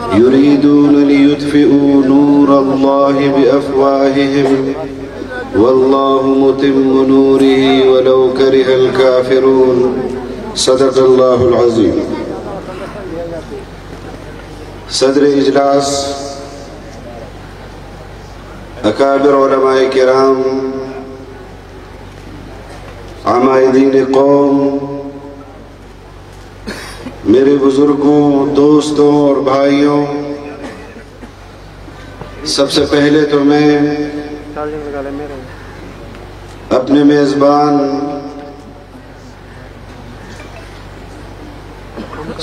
يريدون ليطفئوا نور الله بأفواههم والله متم نوره ولو كره الكافرون صدق الله العظيم۔ صدر اجلاس اکابر علماء کرام، عمائدین قوم، میرے بزرگوں، دوستوں اور بھائیوں، سب سے پہلے تو میں اپنے میزبان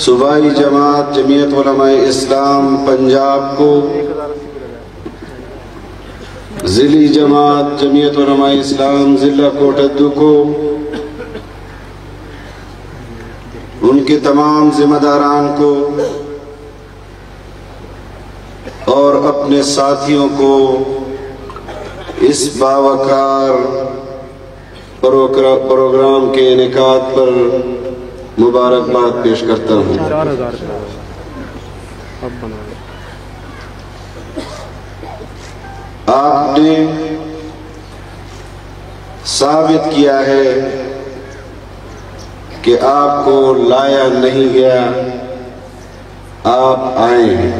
صوبائی جماعت جمعیت علماء اسلام پنجاب کو، ضلعی جماعت جمعیت علماء اسلام ضلع کوٹدو کو، ان کے تمام ذمہ داران کو اور اپنے ساتھیوں کو اس باوقار پروگرام کے انعقاد پر مبارکباد پیش کرتا ہوں۔ آپ نے ثابت کیا ہے کہ آپ کو لایا نہیں گیا، آپ آئے ہیں۔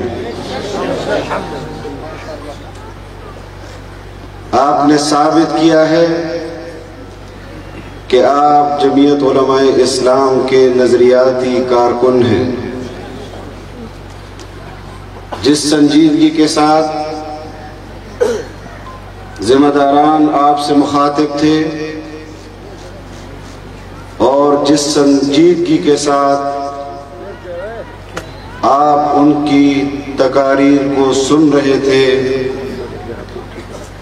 آپ نے ثابت کیا ہے کہ آپ جمعیت علماء اسلام کے نظریاتی کارکن ہیں۔ جس سنجیدگی کے ساتھ ذمہ داران آپ سے مخاطب تھے اور جس سنجیدگی کے ساتھ آپ ان کی تقاریر کو سن رہے تھے،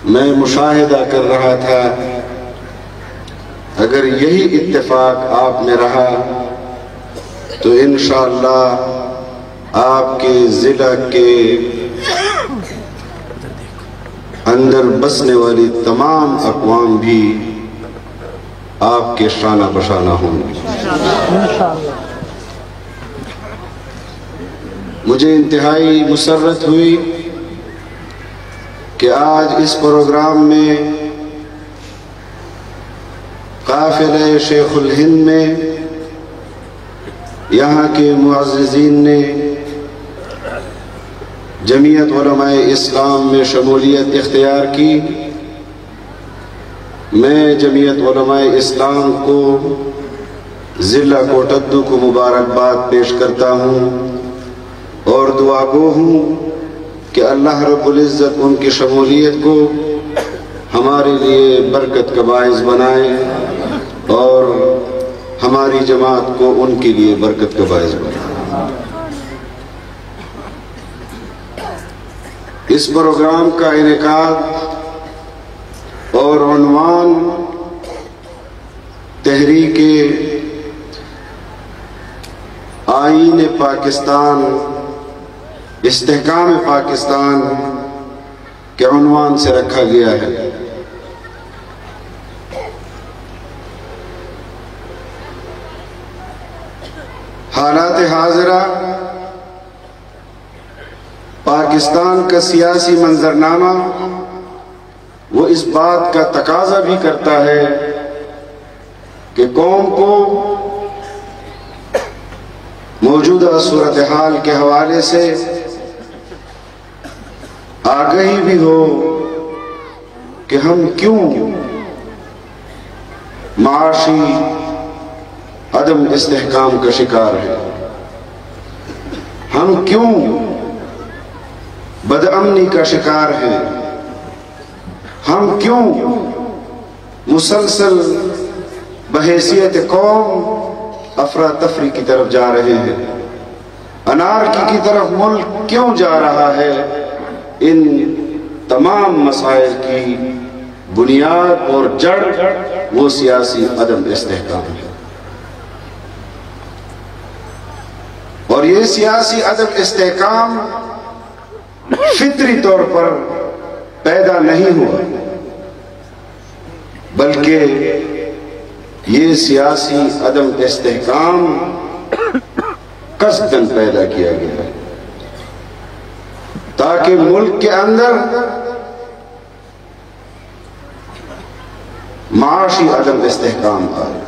میں مشاہدہ کر رہا تھا، اگر یہی اتفاق آپ میں رہا تو انشاءاللہ آپ کے ضلع کے اندر بسنے والی تمام اقوام بھی آپ کے شانہ بشانہ ہوں گے۔ مجھے انتہائی مسرت ہوئی کہ آج اس پروگرام میں قافلہ شیخ الہند میں یہاں کے معززین نے جمعیت علماء اسلام میں شمولیت اختیار کی۔ میں جمعیت علماء اسلام کو ضلع کوٹدو کو مبارکباد پیش کرتا ہوں اور دعا گو ہوں کہ اللہ رب العزت ان کی شمولیت کو ہمارے لیے برکت کا باعث بنائے اور ہماری جماعت کو ان کے لیے برکت کا باعث بنائے۔ اس پروگرام کا انعقاد اور عنوان تحریک آئین پاکستان، استحکام پاکستان کے عنوان سے رکھا گیا ہے۔ حالات حاضرہ پاکستان کا سیاسی منظرنامہ وہ اس بات کا تقاضا بھی کرتا ہے کہ قوم کو موجودہ صورتحال کے حوالے سے آگہی بھی ہو کہ ہم کیوں معاشی عدم استحکام کا شکار ہیں، ہم کیوں بدامنی کا شکار ہیں، ہم کیوں مسلسل بحیثیت قوم افراتفری کی طرف جا رہے ہیں، انارکی کی طرف ملک کیوں جا رہا ہے۔ ان تمام مسائل کی بنیاد اور جڑ وہ سیاسی عدم استحکام ہے، اور یہ سیاسی عدم استحکام فطری طور پر پیدا نہیں ہوا، بلکہ یہ سیاسی عدم استحکام قصداً پیدا کیا گیا ہے۔ تاکہ ملک کے اندر معاشی عدم استحکام آئے.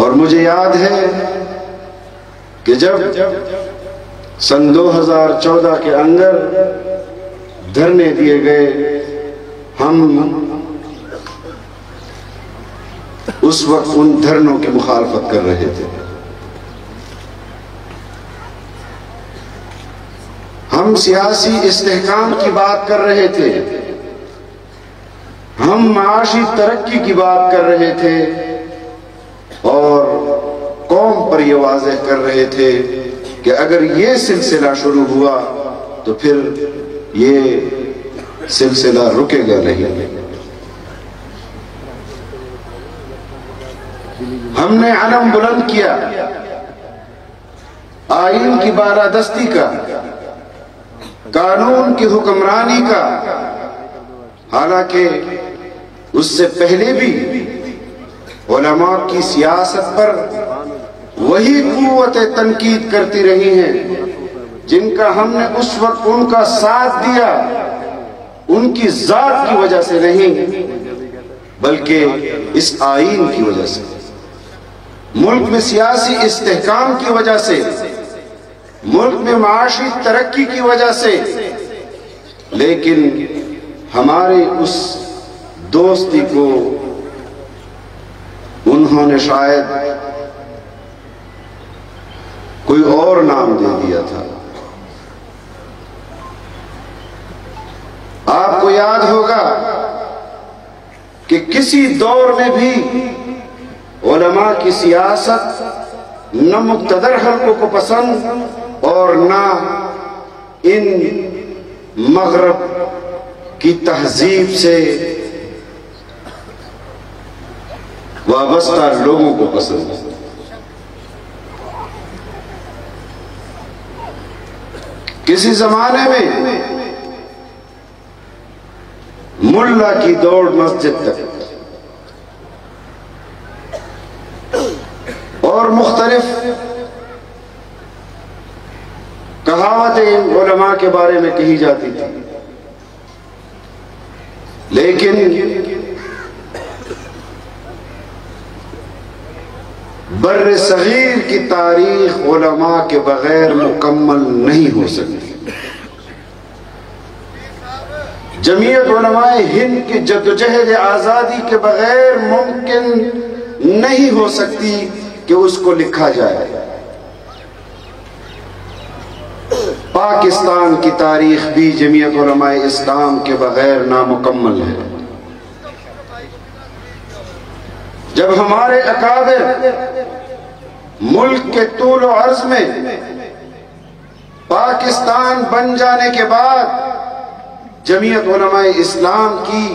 اور مجھے یاد ہے کہ جب سن 2014 کے اندر دھرنے دیے گئے، ہم اس وقت ان دھرنوں کی مخالفت کر رہے تھے. ہم سیاسی استحکام کی بات کر رہے تھے، ہم معاشی ترقی کی بات کر رہے تھے، اور قوم پر یہ واضح کر رہے تھے کہ اگر یہ سلسلہ شروع ہوا تو پھر یہ سلسلہ رکے گا نہیں. ہم نے علم بلند کیا آئین کی بالادستی کا، قانون کی حکمرانی کا، حالانکہ اس سے پہلے بھی علماء کی سیاست پر وہی قوتیں تنقید کرتی رہی ہیں جن کا ہم نے اس وقت ان کا ساتھ دیا، ان کی ذات کی وجہ سے نہیں بلکہ اس آئین کی وجہ سے، ملک میں سیاسی استحکام کی وجہ سے، ملک میں معاشی ترقی کی وجہ سے. لیکن ہماری اس دوستی کو انہوں نے شاید کوئی اور نام دے دیا تھا. آپ کو یاد ہوگا کہ کسی دور میں بھی علماء کی سیاست نہ مقتدر حلقوں کو پسند اور نہ ان مغرب کی تہذیب سے وابستہ لوگوں کو پسند. کسی زمانے میں ملا کی دوڑ مسجد تک اور مختلف کہاوتیں علماء کے بارے میں کہی جاتی تھی، لیکن بر صغیر کی تاریخ علماء کے بغیر مکمل نہیں ہو سکتی. جمعیت علماء ہند کی جدوجہد آزادی کے بغیر ممکن نہیں ہو سکتی کہ اس کو لکھا جائے. پاکستان کی تاریخ بھی جمعیت علماء اسلام کے بغیر نامکمل ہے. جب ہمارے اکابر ملک کے طول و عرض میں پاکستان بن جانے کے بعد جمعیت علماء اسلام کی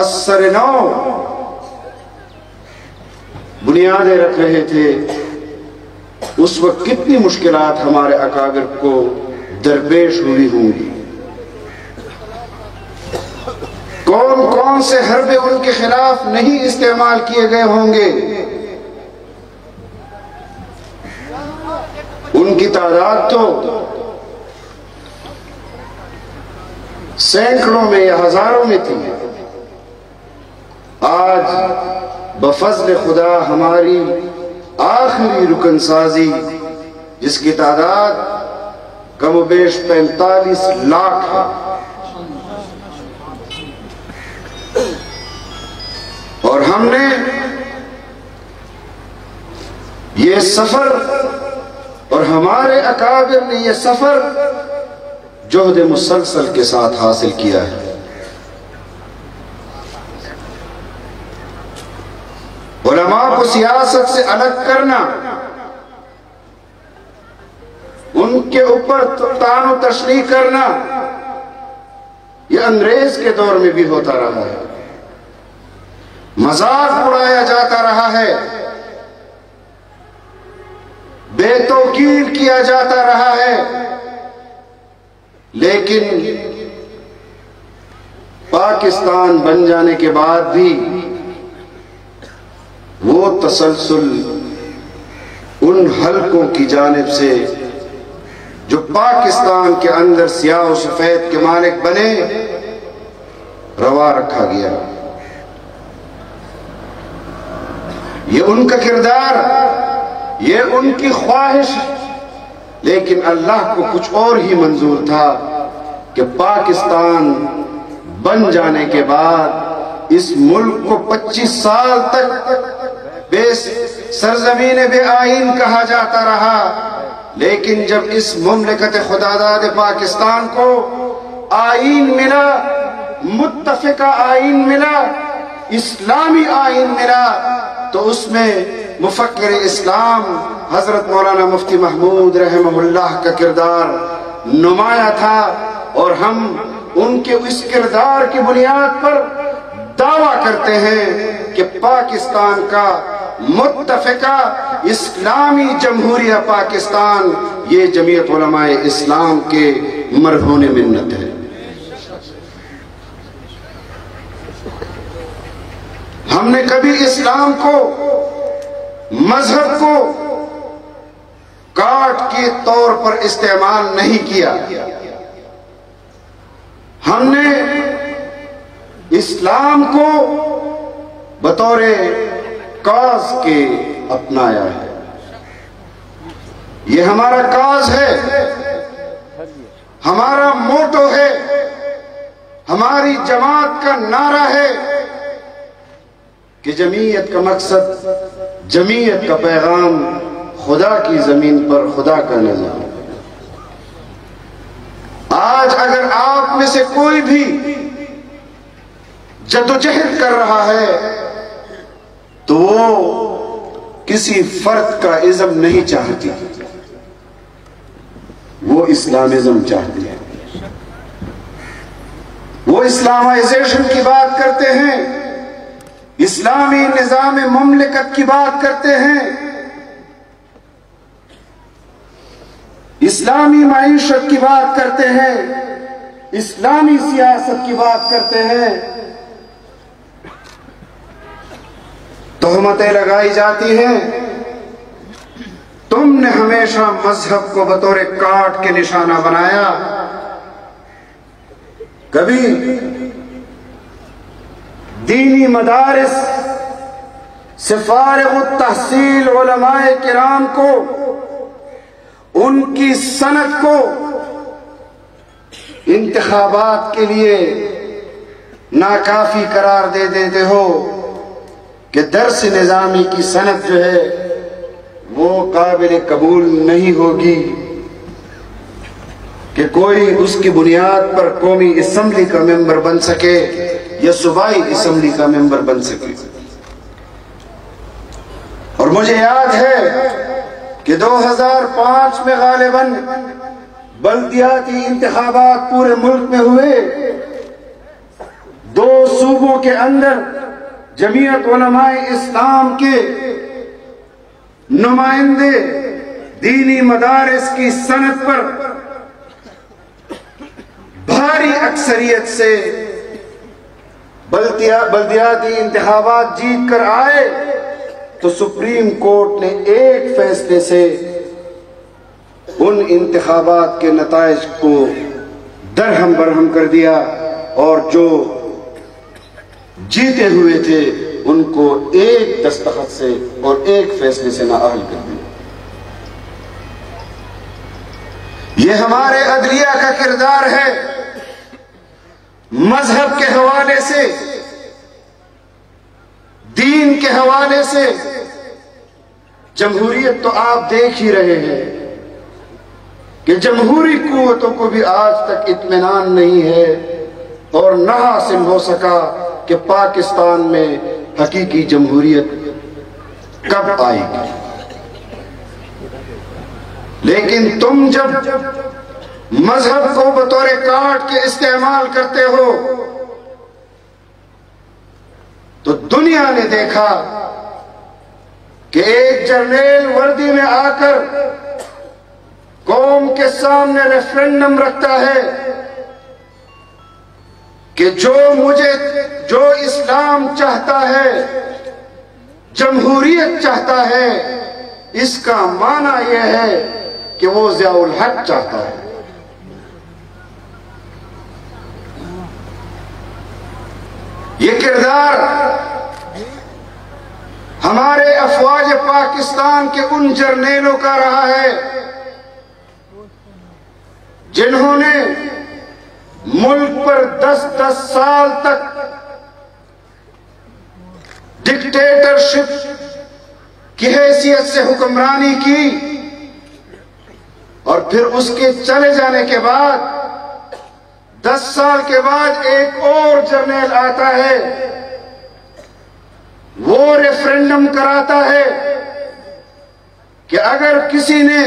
اثر نو بنیادیں رکھ رہے تھے، اس وقت کتنی مشکلات ہمارے اکابر کو درپیش ہوئی ہوں گی. کون کون سے حربے ان کے خلاف نہیں استعمال کیے گئے ہوں گے. ان کی تعداد تو سینکڑوں میں یا ہزاروں میں تھی. آج بفضل خدا ہماری آخری رکن سازی جس کی تعداد کم و بیش 45 لاکھ ہے، اور ہم نے یہ سفر اور ہمارے اکابر نے یہ سفر جہد مسلسل کے ساتھ حاصل کیا ہے. علماء کو سیاست سے الگ کرنا، ان کے اوپر طعن و تشنیع کرنا، یہ انگریز کے دور میں بھی ہوتا رہا ہے. مذاق اڑایا جاتا رہا ہے، بے توقیر کیا جاتا رہا ہے، لیکن پاکستان بن جانے کے بعد بھی وہ تسلسل ان حلقوں کی جانب سے جو پاکستان کے اندر سیاہ و سفید کے مالک بنے، روا رکھا گیا۔ یہ ان کا کردار، یہ ان کی خواہش، لیکن اللہ کو کچھ اور ہی منظور تھا کہ پاکستان بن جانے کے بعد اس ملک کو 25 سال تک سرزمین بے آئین کہا جاتا رہا، لیکن جب اس مملکت خداداد پاکستان کو آئین ملا، متفقہ آئین ملا، اسلامی آئین ملا، تو اس میں مفکر اسلام حضرت مولانا مفتی محمود رحمہ اللہ کا کردار نمایاں تھا، اور ہم ان کے اس کردار کی بنیاد پر دعویٰ کرتے ہیں کہ پاکستان کا متفقہ اسلامی جمہوریہ پاکستان یہ جمعیت علماء اسلام کے مرہون منت ہے۔ ہم نے کبھی اسلام کو، مذہب کو کارڈ کے طور پر استعمال نہیں کیا، ہم نے اسلام کو بطور کاز کے اپنایا ہے۔ یہ ہمارا کاز ہے، ہمارا موٹو ہے، ہماری جماعت کا نعرہ ہے کہ جمعیت کا مقصد، جمعیت کا پیغام خدا کی زمین پر خدا کا نظام۔ آج اگر آپ میں سے کوئی بھی جدوجہد کر رہا ہے تو وہ کسی فرد کا ازم نہیں چاہتی، وہ اسلامزم چاہتی ہے۔ وہ اسلامائزیشن کی بات کرتے ہیں، اسلامی نظام مملکت کی بات کرتے ہیں، اسلامی معیشت کی بات کرتے ہیں، اسلامی سیاست کی بات کرتے ہیں۔ تہمتیں لگائی جاتی ہیں، تم نے ہمیشہ مذہب کو بطور کاٹ کے نشانہ بنایا، کبھی دینی مدارس سے فارغ التحصیل علماء کرام کو، ان کی سند کو انتخابات کے لیے ناکافی قرار دے دیتے ہو کہ درس نظامی کی سند جو ہے وہ قابل قبول نہیں ہوگی کہ کوئی اس کی بنیاد پر قومی اسمبلی کا ممبر بن سکے یا صوبائی اسمبلی کا ممبر بن سکے۔ اور مجھے یاد ہے کہ 2005 میں غالباً بلدیاتی انتخابات پورے ملک میں ہوئے، 2 صوبوں کے اندر جمعیت علماء اسلام کے نمائندے دینی مدارس کی سند پر بھاری اکثریت سے بلدیاتی انتخابات جیت کر آئے، تو سپریم کورٹ نے ایک فیصلے سے ان انتخابات کے نتائج کو درہم برہم کر دیا، اور جو جیتے ہوئے تھے ان کو ایک دستخط سے اور ایک فیصلے سے نااہل کر دیا۔ یہ ہمارے عدلیہ کا کردار ہے۔ مذہب کے حوالے سے، دین کے حوالے سے جمہوریت تو آپ دیکھ ہی رہے ہیں کہ جمہوری قوتوں کو بھی آج تک اطمینان نہیں ہے اور نہ حاصل ہو سکا کہ پاکستان میں حقیقی جمہوریت کب آئے گی۔ لیکن تم جب مذہب کو بطور کارڈ کے استعمال کرتے ہو تو دنیا نے دیکھا کہ ایک جرنیل وردی میں آ کر قوم کے سامنے ریفرنڈم رکھتا ہے کہ جو اسلام چاہتا ہے، جمہوریت چاہتا ہے، اس کا معنی یہ ہے کہ وہ ضیاء الحق چاہتا ہے۔ یہ کردار ہمارے افواج پاکستان کے ان جرنیلوں کا رہا ہے جنہوں نے ملک پر 10 سال تک ڈکٹیٹرشپ کی حیثیت سے حکمرانی کی، اور پھر اس کے چلے جانے کے بعد 10 سال کے بعد ایک اور جرنیل آتا ہے، وہ ریفرینڈم کراتا ہے کہ اگر کسی نے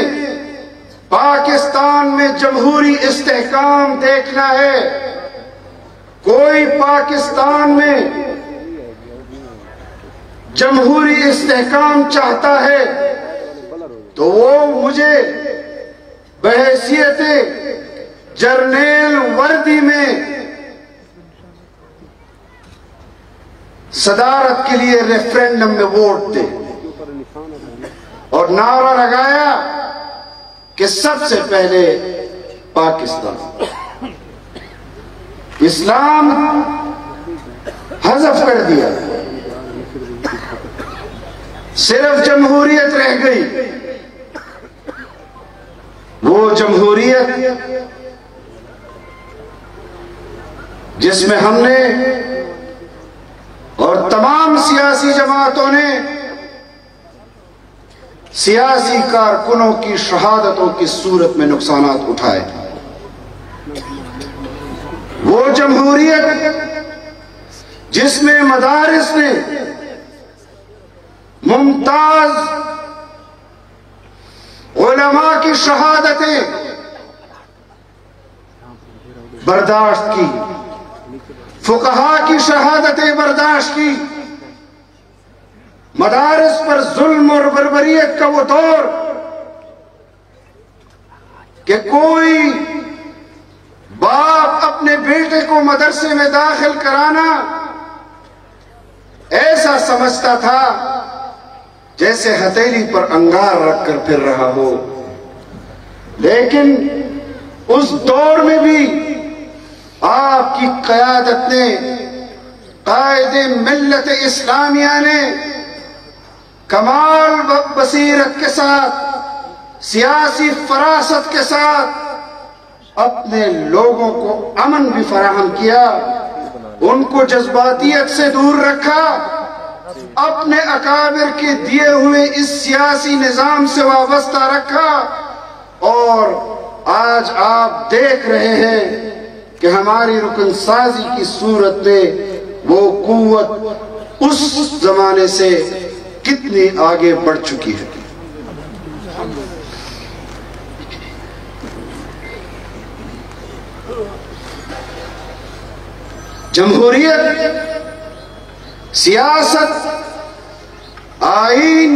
پاکستان میں جمہوری استحکام دیکھنا ہے، کوئی پاکستان میں جمہوری استحکام چاہتا ہے تو وہ مجھے بحیثیت جرنیل وردی میں صدارت کے لیے ریفرینڈم میں ووٹ دے، اور نعرہ لگایا کہ سب سے پہلے پاکستان۔ اسلام حذف کر دیا، صرف جمہوریت رہ گئی۔ وہ جمہوریت جس میں ہم نے اور تمام سیاسی جماعتوں نے سیاسی کارکنوں کی شہادتوں کی صورت میں نقصانات اٹھائے، وہ جمہوریت جس میں مدارس نے ممتاز علماء کی شہادتیں برداشت کی، فقہا کی شہادتیں برداشت کی، مدارس پر ظلم اور بربریت کا وہ دور کہ کوئی باپ اپنے بیٹے کو مدرسے میں داخل کرانا ایسا سمجھتا تھا جیسے ہتھیلی پر انگار رکھ کر پھر رہا ہو۔ لیکن اس دور میں بھی آپ کی قیادت نے، قائد ملت اسلامیہ نے کمال بصیرت کے ساتھ، سیاسی فراست کے ساتھ اپنے لوگوں کو امن بھی فراہم کیا، ان کو جذباتیت سے دور رکھا، اپنے اکابر کے دیے ہوئے اس سیاسی نظام سے وابستہ رکھا، اور آج آپ دیکھ رہے ہیں کہ ہماری رکن سازی کی صورت میں وہ قوت اس زمانے سے کتنی آگے بڑھ چکی ہے۔ جمہوریت، سیاست، آئین،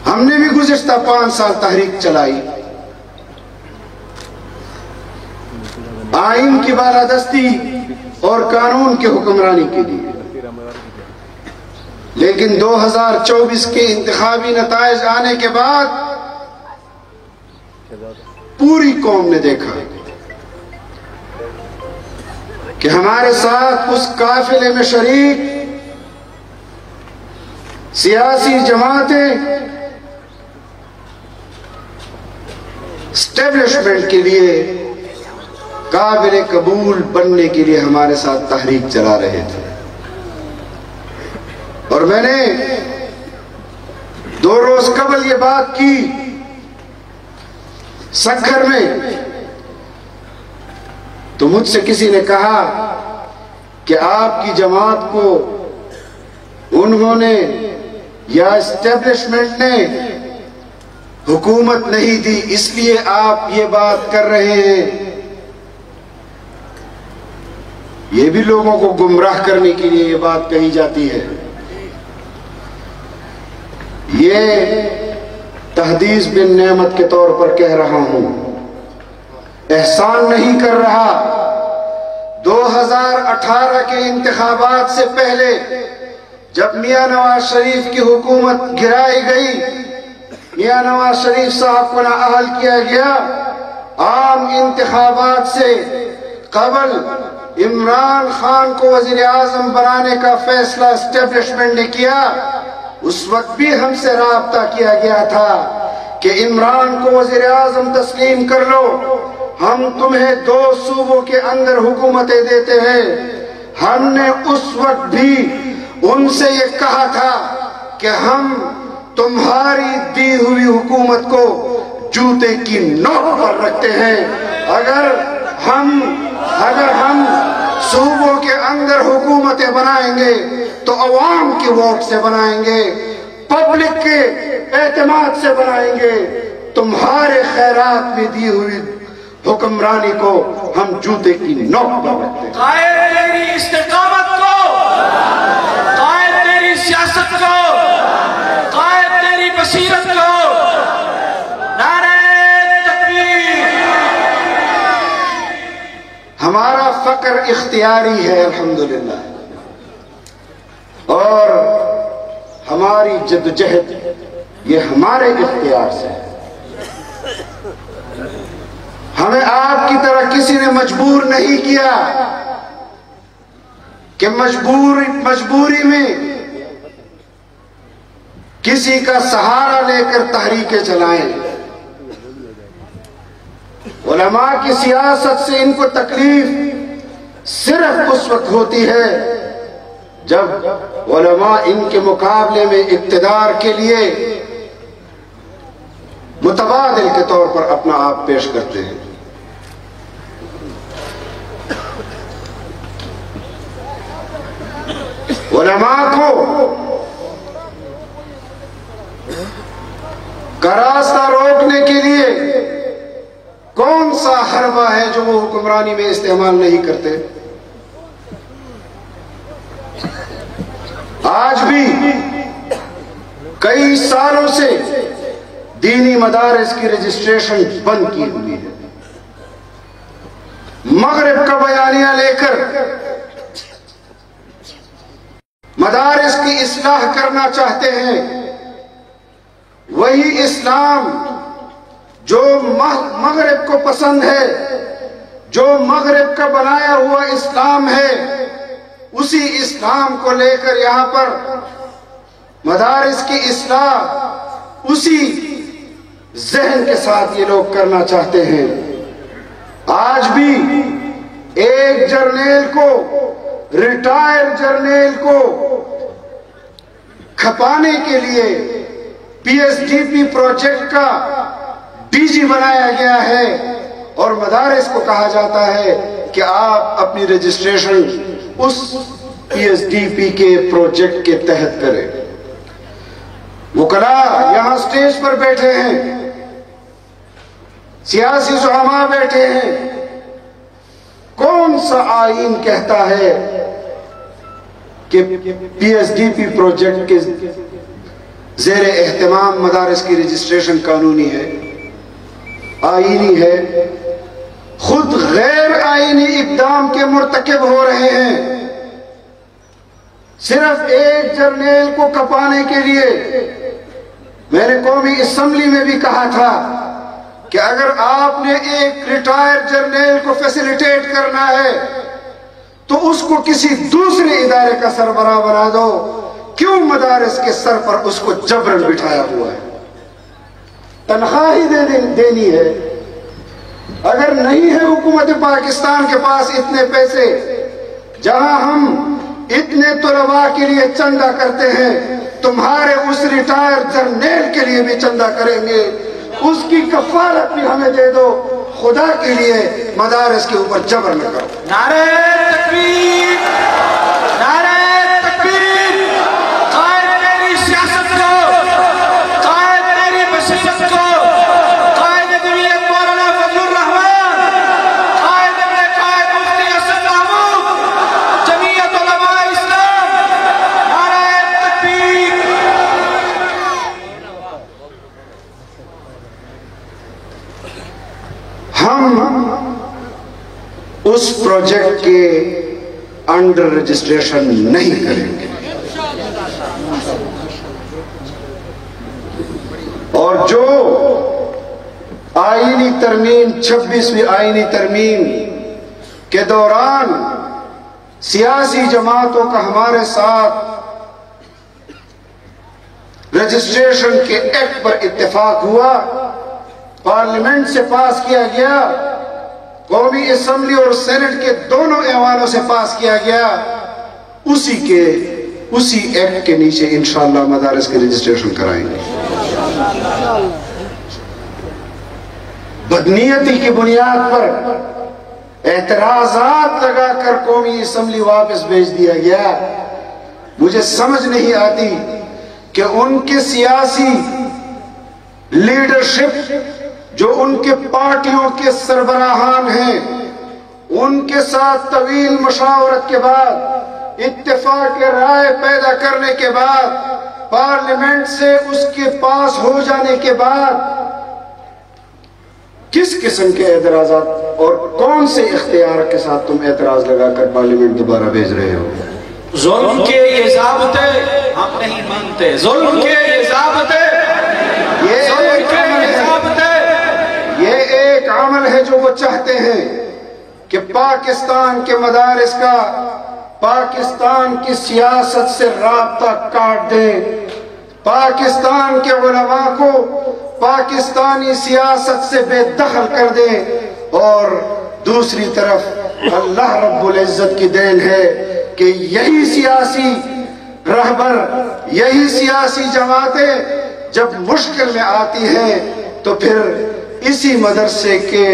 ہم نے بھی گزشتہ 5 سال تحریک چلائی، آئین کی بالادستی اور قانون کی حکمرانی کے لیے، لیکن 2024 کے انتخابی نتائج آنے کے بعد پوری قوم نے دیکھا کہ ہمارے ساتھ اس قافلے میں شریک سیاسی جماعتیں اسٹیبلشمنٹ کے لیے قابل قبول بننے کے لیے ہمارے ساتھ تحریک چلا رہے تھے، اور میں نے 2 روز قبل یہ بات کی سکھر میں، تو مجھ سے کسی نے کہا کہ آپ کی جماعت کو انہوں نے یا اسٹیبلشمنٹ نے حکومت نہیں دی، اس لیے آپ یہ بات کر رہے ہیں۔ یہ بھی لوگوں کو گمراہ کرنے کے لیے یہ بات کہی جاتی ہے۔ یہ تحدیث بن نعمت کے طور پر کہہ رہا ہوں، احسان نہیں کر رہا۔ 2018 کے انتخابات سے پہلے جب میاں نواز شریف کی حکومت گرائی گئی، میاں نواز شریف صاحب کو نااہل کیا گیا، عام انتخابات سے قبل عمران خان کو وزیر اعظم بنانے کا فیصلہ اسٹیبلشمنٹ نے کیا، اس وقت بھی ہم سے رابطہ کیا گیا تھا کہ عمران کو وزیر اعظم تسلیم کر لو، ہم تمہیں 2 صوبوں کے اندر حکومتیں دیتے ہیں۔ ہم نے اس وقت بھی ان سے یہ کہا تھا کہ ہم تمہاری دی ہوئی حکومت کو جوتے کی نوک پر رکھتے ہیں۔ اگر ہم صوبوں کے اندر حکومتیں بنائیں گے تو عوام کی ووٹ سے بنائیں گے، پبلک کے اعتماد سے بنائیں گے، تمہارے خیرات میں دی ہوئی حکمرانی کو ہم جوتے کی نوک پر رکھتے ہیں۔ قائد تیری استقامت کو، قائد تیری سیاست کو، قائد تیری بصیرت کو، نعرہ تکبیر۔ ہمارا فقر اختیاری ہے الحمدللہ، اور ہماری جدوجہد یہ ہمارے اختیار سے ہے۔ ہمیں آپ کی طرح کسی نے مجبور نہیں کیا کہ مجبوری میں کسی کا سہارا لے کر تحریکیں چلائیں۔ علماء کی سیاست سے ان کو تکلیف صرف اس وقت ہوتی ہے جب علماء ان کے مقابلے میں اقتدار کے لیے متبادل کے طور پر اپنا آپ پیش کرتے ہیں۔ علماء کو کا راستہ روکنے کے لیے کون سا حربہ ہے جو وہ حکمرانی میں استعمال نہیں کرتے؟ آج بھی کئی سالوں سے دینی مدارس کی رجسٹریشن بند کی ہوئی ہے۔ مغرب کا بیانیہ لے کر مدارس کی اصلاح کرنا چاہتے ہیں، وہی اسلام جو مغرب کو پسند ہے، جو مغرب کا بنایا ہوا اسلام ہے، اسی اسلام کو لے کر یہاں پر مدارس کی اصلاح اسی ذہن کے ساتھ یہ لوگ کرنا چاہتے ہیں۔ آج بھی ایک جرنیل کو، ریٹائر جرنیل کو کھپانے کے لیے P S D P project کا ڈی جی بنایا گیا ہے، اور مدارس کو کہا جاتا ہے کہ آپ اپنی رجسٹریشن اس پی ایس ڈی پی کے پروجیکٹ کے تحت کریں۔ وکلاء یہاں سٹیج پر بیٹھے ہیں، سیاسی زعماء بیٹھے ہیں، کون سا آئین کہتا ہے کہ P S D P project کے زیر اہتمام مدارس کی رجسٹریشن قانونی ہے، آئینی ہے؟ خود غیر آئینی اقدام کے مرتکب ہو رہے ہیں، صرف ایک جرنیل کو کھپانے کے لیے۔ میں نے قومی اسمبلی میں بھی کہا تھا کہ اگر آپ نے ایک ریٹائر جرنیل کو فیسیلیٹیٹ کرنا ہے تو اس کو کسی دوسرے ادارے کا سربراہ بنا دو، کیوں مدارس کے سر پر اس کو جبرن بٹھایا ہوا ہے؟ تنخواہ ہی دینی ہے۔ اگر نہیں ہے حکومت پاکستان کے پاس اتنے پیسے، جہاں ہم اتنے طلباء کے لیے چندہ کرتے ہیں، تمہارے اس ریٹائر جرنیل کے لیے بھی چندہ کریں گے، اس کی کفالت بھی ہمیں دے دو۔ خدا کے لیے مدارس کے اوپر جبر نہ کرو۔ نعرہ تکبیر، نعرہ تکبیر۔ قائد تیری سیاست کو، قائد تیری بصیرت کو، قائد دنیت مولانا فضل الرحمان، قائد ابن قائد مفتی اسد محمود، جمعیت علماء اسلام، نعرہ تکبیر۔ ہم اس پروجیکٹ کے انڈر رجسٹریشن نہیں کریں گے۔ اور جو آئینی ترمیم 26ویں آئینی ترمیم کے دوران سیاسی جماعتوں کا ہمارے ساتھ رجسٹریشن کے ایکٹ پر اتفاق ہوا، پارلیمنٹ سے پاس کیا گیا، قومی اسمبلی اور سینٹ کے دونوں ایوانوں سے پاس کیا گیا، اسی ایکٹ کے نیچے انشاءاللہ مدارس کے رجسٹریشن کرائیں گے۔ بدنیتی کی بنیاد پر اعتراضات لگا کر قومی اسمبلی واپس بھیج دیا گیا۔ مجھے سمجھ نہیں آتی کہ ان کے سیاسی لیڈرشپ جو ان کے پارٹیوں کے سربراہان ہیں، ان کے ساتھ طویل مشاورت کے بعد، اتفاق رائے پیدا کرنے کے بعد، پارلیمنٹ سے اس کے پاس ہو جانے کے بعد، کس قسم کے اعتراضات اور کون سے اختیار کے ساتھ تم اعتراض لگا کر پارلیمنٹ دوبارہ بھیج رہے ہو؟ ظلم کے یہ ضابطے ہم نہیں مانتے، ظلم کے یہ ضابطے، یہ ایک عمل ہے جو وہ چاہتے ہیں کہ پاکستان کے مدارس کا پاکستان کی سیاست سے رابطہ کاٹ دیں، پاکستان کے علماء کو پاکستانی سیاست سے بے دخل کر دیں، اور دوسری طرف اللہ رب العزت کی دین ہے کہ یہی سیاسی رہبر، یہی سیاسی جماعتیں جب مشکل میں آتی ہیں تو پھر اسی مدرسے کے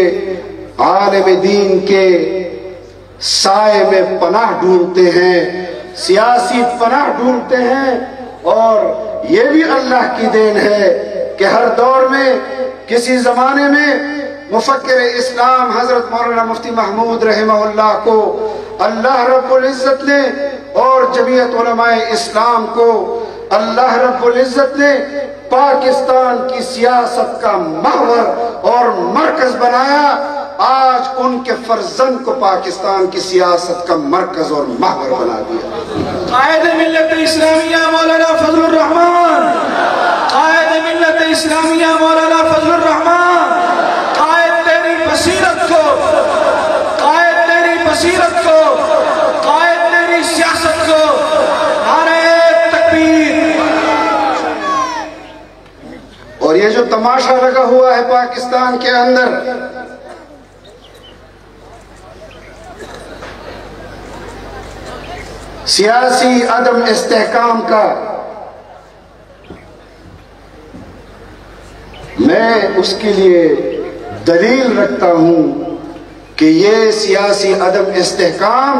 عالم دین کے سائے میں پناہ ڈھونڈتے ہیں، سیاسی پناہ ڈھونڈتے ہیں۔ اور یہ بھی اللہ کی دین ہے کہ ہر دور میں، کسی زمانے میں مفکر اسلام حضرت مولانا مفتی محمود رحمہ اللہ کو اللہ رب العزت نے، اور جمعیت علماء اسلام کو اللہ رب العزت نے پاکستان کی سیاست کا محور اور مرکز بنایا۔ آج ان کے فرزند کو پاکستان کی سیاست کا مرکز اور محور بنا دیا۔ قائد ملت اسلامیہ مولانا فضل الرحمان، قائد ملت اسلامیہ مولانا فضل الرحمان، قائد تیری بصیرت کو، قائد تیری بصیرت کو، قائد تیری سیاست کو، نعرہ تکبیر۔ اور یہ جو تماشا لگا ہوا ہے پاکستان کے اندر، سیاسی عدم استحکام کا، میں اس کے لیے دلیل رکھتا ہوں کہ یہ سیاسی عدم استحکام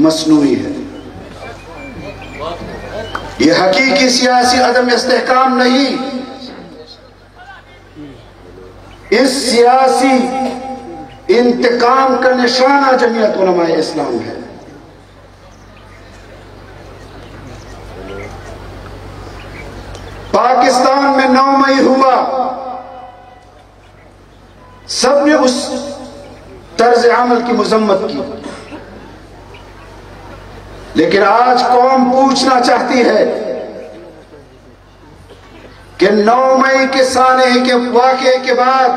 مصنوعی ہے، یہ حقیقی سیاسی عدم استحکام نہیں۔ اس سیاسی انتقام کا نشانہ جمعیت علماء اسلام ہے۔ پاکستان میں 9 مئی ہوا، سب نے اس طرز عمل کی مذمت کی، لیکن آج قوم پوچھنا چاہتی ہے کہ 9 مئی کے سانحے کے واقعے کے بعد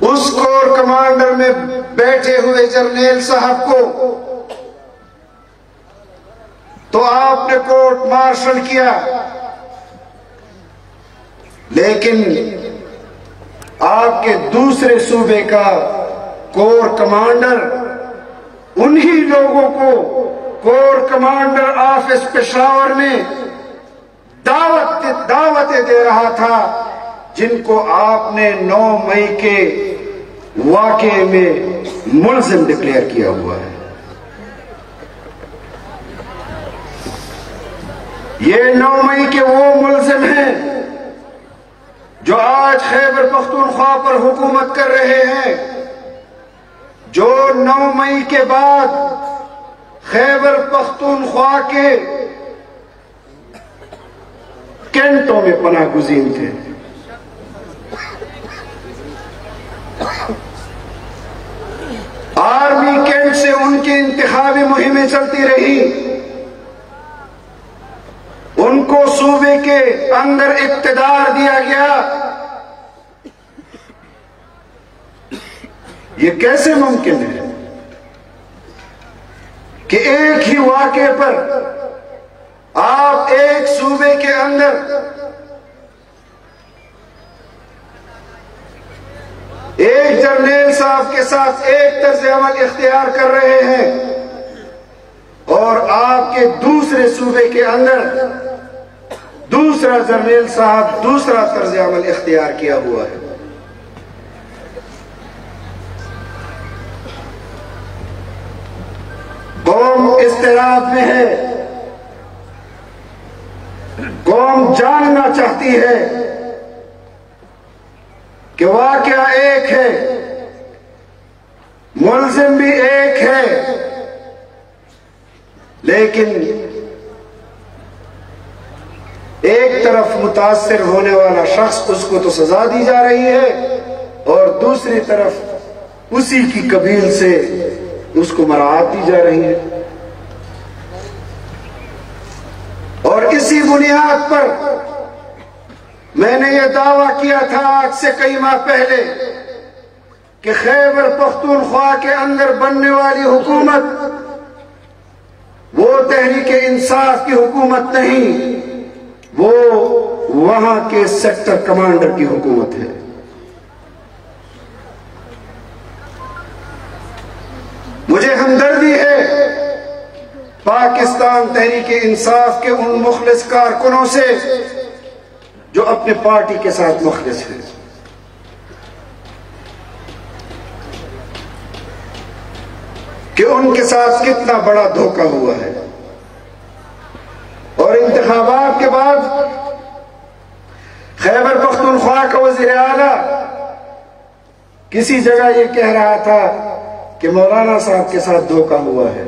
اس کور کمانڈر میں بیٹھے ہوئے جرنیل صاحب کو تو آپ نے کورٹ مارشل کیا، لیکن آپ کے دوسرے صوبے کا کور کمانڈر انہی لوگوں کو کور کمانڈر آفس پشاور میں دعوتیں دے رہا تھا، جن کو آپ نے 9 مئی کے واقعے میں ملزم ڈکلیئر کیا ہوا ہے۔ یہ 9 مئی کے وہ ملزم ہیں جو آج خیبر پختونخوا پر حکومت کر رہے ہیں، جو 9 مئی کے بعد خیبر پختونخوا کے کینٹوں میں پناہ گزین تھے۔ آرمی کینٹ سے ان کی انتخابی مہمیں چلتی رہی، ان کو صوبے کے اندر اقتدار دیا گیا، یہ کیسے ممکن ہے کہ ایک ہی واقعے پر آپ ایک صوبے کے اندر ایک جرنیل صاحب کے ساتھ ایک طرز عمل اختیار کر رہے ہیں اور آپ کے دوسرے صوبے کے اندر دوسرا جرنیل صاحب دوسرا طرز عمل اختیار کیا ہوا ہے؟ قوم اضطراب میں ہے، قوم جاننا چاہتی ہے کہ واقعہ ایک ہے، ملزم بھی ایک ہے، لیکن ایک طرف متاثر ہونے والا شخص اس کو تو سزا دی جا رہی ہے اور دوسری طرف اسی کی قبیل سے اس کو مراعات دی جا رہی ہے۔ اور اسی بنیاد پر میں نے یہ دعویٰ کیا تھا آج سے کئی ماہ پہلے کہ خیبر پختونخوا کے اندر بننے والی حکومت وہ تحریک انصاف کی حکومت نہیں، وہ وہاں کے سیکٹر کمانڈر کی حکومت ہے۔ مجھے ہمدردی ہے پاکستان تحریک انصاف کے ان مخلص کارکنوں سے جو اپنے پارٹی کے ساتھ مخلص ہیں، کہ ان کے ساتھ کتنا بڑا دھوکہ ہوا ہے۔ اور انتخابات کے بعد خیبر پختونخوا کا وزیر اعلیٰ کسی جگہ یہ کہہ رہا تھا کہ مولانا صاحب کے ساتھ دھوکہ ہوا ہے،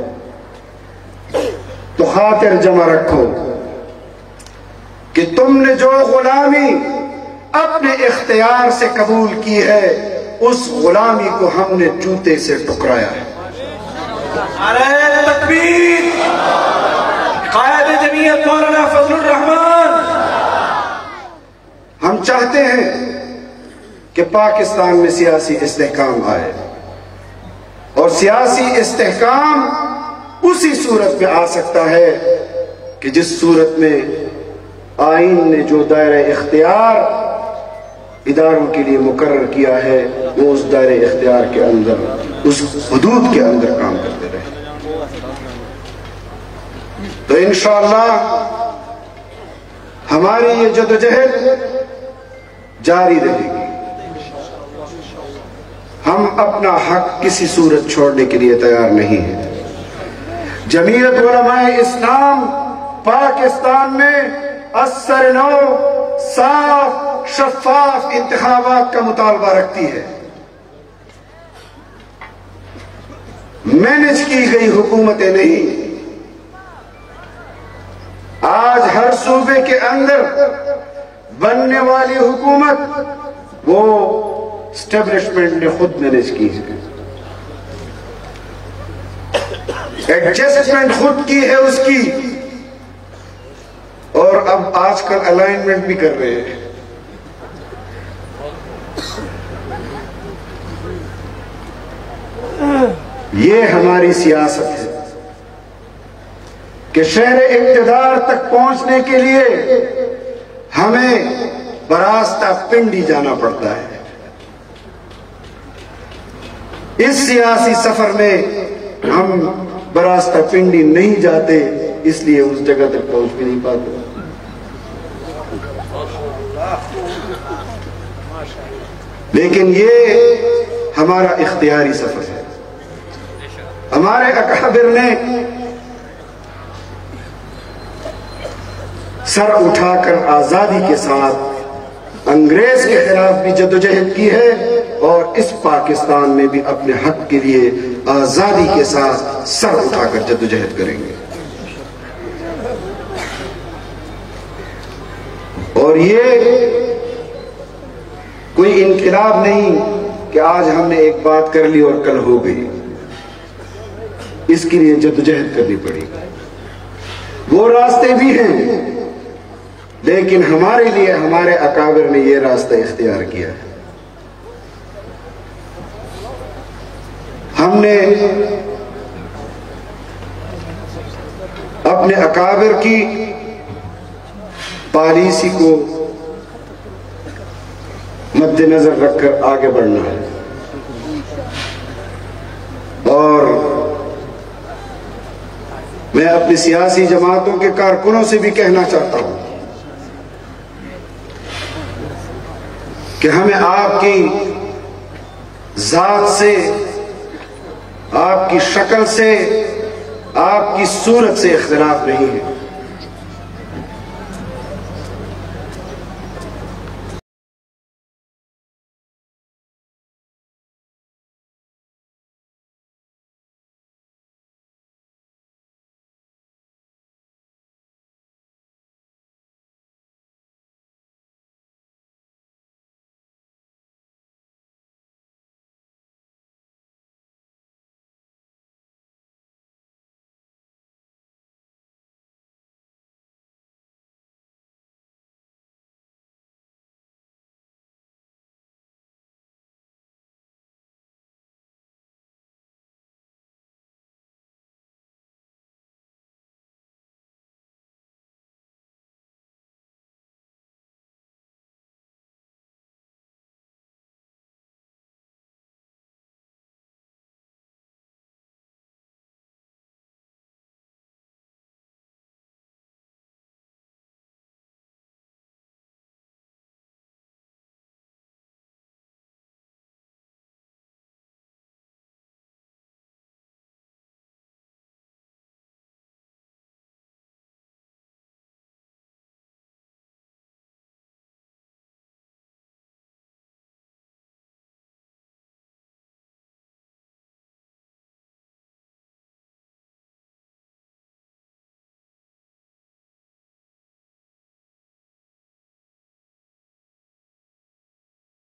تو خاطر جمع رکھو کہ تم نے جو غلامی اپنے اختیار سے قبول کی ہے اس غلامی کو ہم نے جوتے سے ٹکرایا ہے۔ نعرہ تکبیر! قائد جمعیت مولانا فضل الرحمان! ہم چاہتے ہیں کہ پاکستان میں سیاسی استحکام آئے، اور سیاسی استحکام اسی صورت میں آ سکتا ہے کہ جس صورت میں آئین نے جو دائرہ اختیار اداروں کے لیے مقرر کیا ہے وہ اس دائرہ اختیار کے اندر، اس حدود کے اندر کام کرتے رہے۔ تو انشاءاللہ ہماری یہ جدوجہد جاری رہے گی۔ ہم اپنا حق کسی صورت چھوڑنے کے لیے تیار نہیں ہیں۔ جمعیت علماء اسلام پاکستان میں اثر نو صاف شفاف انتخابات کا مطالبہ رکھتی ہے۔ مینج کی گئی حکومتیں نہیں۔ آج ہر صوبے کے اندر بننے والی حکومت وہ اسٹیبلشمنٹ نے خود مینج کی ہے، ایڈجسٹمنٹ خود کی ہے اس کی، اور اب آج کل الائنمنٹ بھی کر رہے ہیں۔ یہ ہماری سیاست ہے کہ شہر اقتدار تک پہنچنے کے لیے ہمیں براستہ پنڈی جانا پڑتا ہے۔ اس سیاسی سفر میں ہم براستہ پنڈی نہیں جاتے، اس لیے اس جگہ تک پہنچ بھی نہیں پاتے۔ لیکن یہ ہمارا اختیاری سفر ہے۔ ہمارے اکابر نے سر اٹھا کر آزادی کے ساتھ انگریز کے خلاف بھی جدوجہد کی ہے، اور اس پاکستان میں بھی اپنے حق کے لیے آزادی کے ساتھ سر اٹھا کر جدوجہد کریں گے۔ اور یہ کوئی انقلاب نہیں کہ آج ہم نے ایک بات کر لی اور کل ہو گئی، اس کے لیے جدوجہد کرنی پڑے گی۔ وہ راستے بھی ہیں لیکن ہمارے لیے ہمارے اکابر نے یہ راستہ اختیار کیا ہے. ہم نے اپنے اکابر کی پالیسی کو مد نظر رکھ کر آگے بڑھنا ہے اور میں اپنی سیاسی جماعتوں کے کارکنوں سے بھی کہنا چاہتا ہوں کہ ہمیں آپ کی ذات سے، آپ کی شکل سے، آپ کی صورت سے اختلاف نہیں ہے.